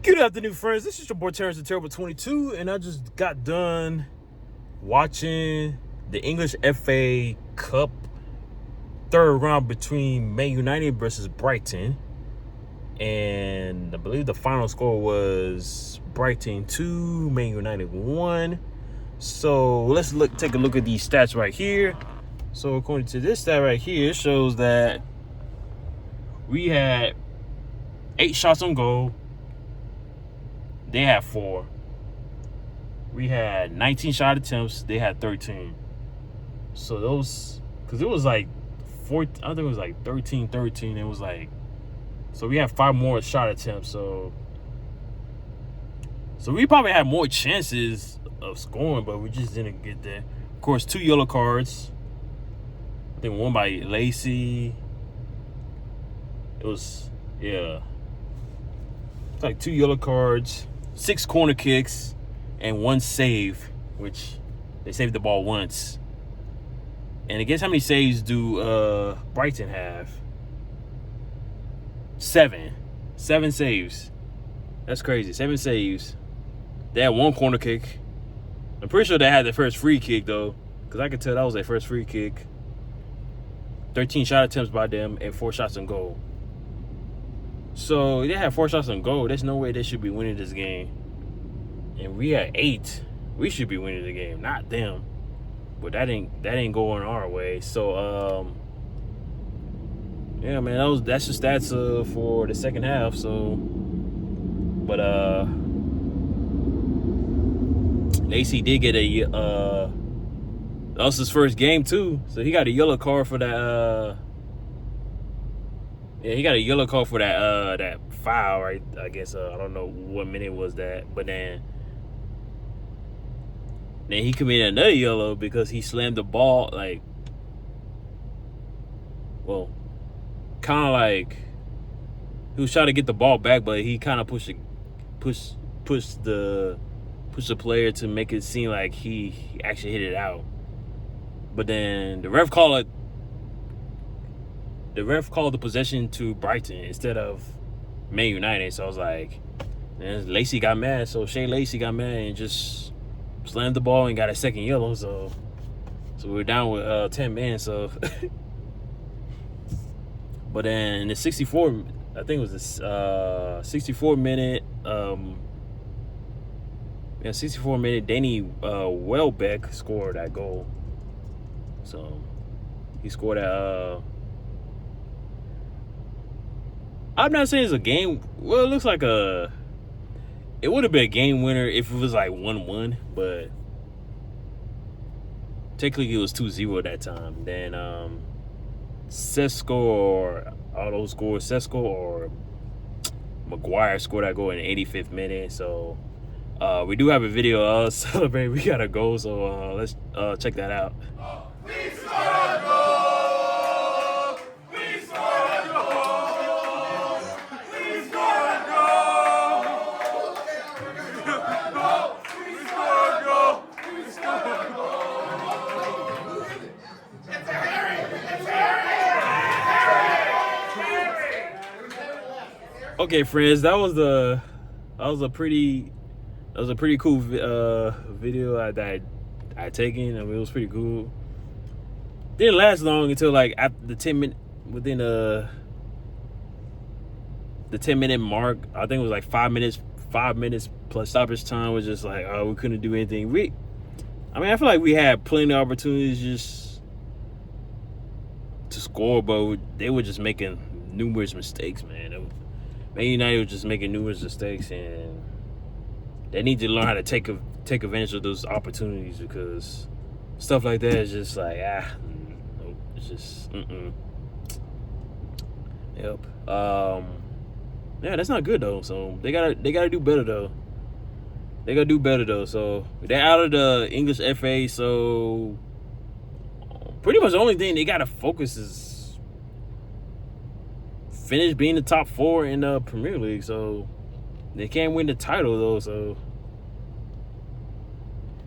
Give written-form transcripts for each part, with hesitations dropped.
Good afternoon, friends. This is your boy Terrence the Terrible 22, and I just got done watching the English FA Cup third round between Man United versus Brighton. And I believe the final score was Brighton 2, Man United 1. So let's take a look at these stats right here. So according to this stat right here, it shows that we had 8 shots on goal. They had 4. We had 19 shot attempts. They had 13. So those, because it was like 4, I think it was like 13. It was like, so we had 5 more shot attempts. So we probably had more chances of scoring, but we just didn't get there. Of course, 2 yellow cards. I think one by Lacey. It was, yeah. It's like 2 yellow cards, 6 corner kicks, and 1 save, which they saved the ball once. And guess how many saves do Brighton have? 7. 7 saves. That's crazy. 7 saves. They had 1 corner kick. I'm pretty sure they had their first free kick, though, because I could tell that was their first free kick. 13 shot attempts by them and 4 shots on goal. So they had 4 shots on goal. There's no way they should be winning this game. And we had 8. We should be winning the game, not them. But that ain't going our way. So yeah, man, that's the stats for the second half. So, but Lacey did get that was his first game too. So he got a yellow card for that. Yeah, he got a yellow card for that foul, right? I guess I don't know what minute was that, but then he committed another yellow because he slammed the ball, like, well, kind of like he was trying to get the ball back, but he kind of pushed the player to make it seem like he actually hit it out. But then the ref called the possession to Brighton instead of Man United. So I was like, and Lacey got mad. So Shea Lacey got mad and just slammed the ball and got a second yellow. So we're down with 10 men. So, but then the 64, I think it was the 64 minute. 64 minute. Danny Welbeck scored that goal. So he scored that. I'm not saying it's a game. Well, it looks like it would have been a game winner if it was like 1-1, but technically it was 2-0 that time. Then Sesko or Auto scored. Sesko or Maguire scored that goal in the 85th minute. So we do have a video of us celebrating. We got a goal, so let's check that out. We scored a goal! We scored a goal! We scored a goal! We scored a goal! We scored a goal! It's a Harry! It's Harry! Okay, friends, that was a pretty cool video I taken. I mean, it was pretty cool. Didn't last long until like after the 10 minute, within the 10-minute mark. I think it was like 5 minutes plus stoppage time. Was just like, oh, we couldn't do anything. I feel like we had plenty of opportunities just to score, but they were just making numerous mistakes, man. Man United was just making numerous mistakes, and they need to learn how to take advantage of those opportunities, because stuff like that is just like, nope, it's just, Yep. Yeah, that's not good though. So they gotta do better though. So they're out of the English FA. So pretty much the only thing they gotta focus is finish being the top 4 in the Premier League. So they can't win the title though. So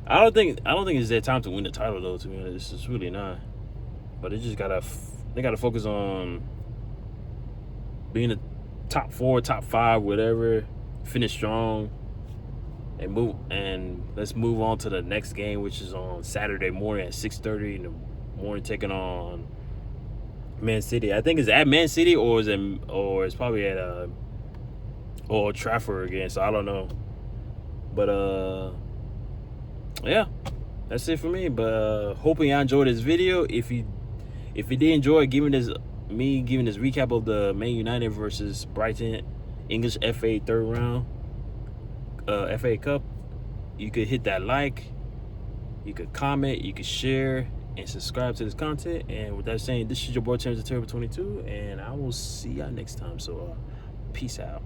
I don't think it's their time to win the title though. To be honest, it's really not. But they gotta focus on being a top 4, top 5, whatever. finish strong and let's move on to the next game, which is on Saturday morning at 6:30 in the morning, taking on Man City. I think it's at Man City or it's probably at Old Trafford again. So I don't know, but yeah, that's it for me. But hoping y'all enjoyed this video. If you did enjoy giving this recap of the Man United versus Brighton English FA third round FA Cup, you could hit that like, you could comment, you could share, and subscribe to this content. And with that saying, this is your boy Terrence the Terrible 22, and I will see y'all next time. So peace out.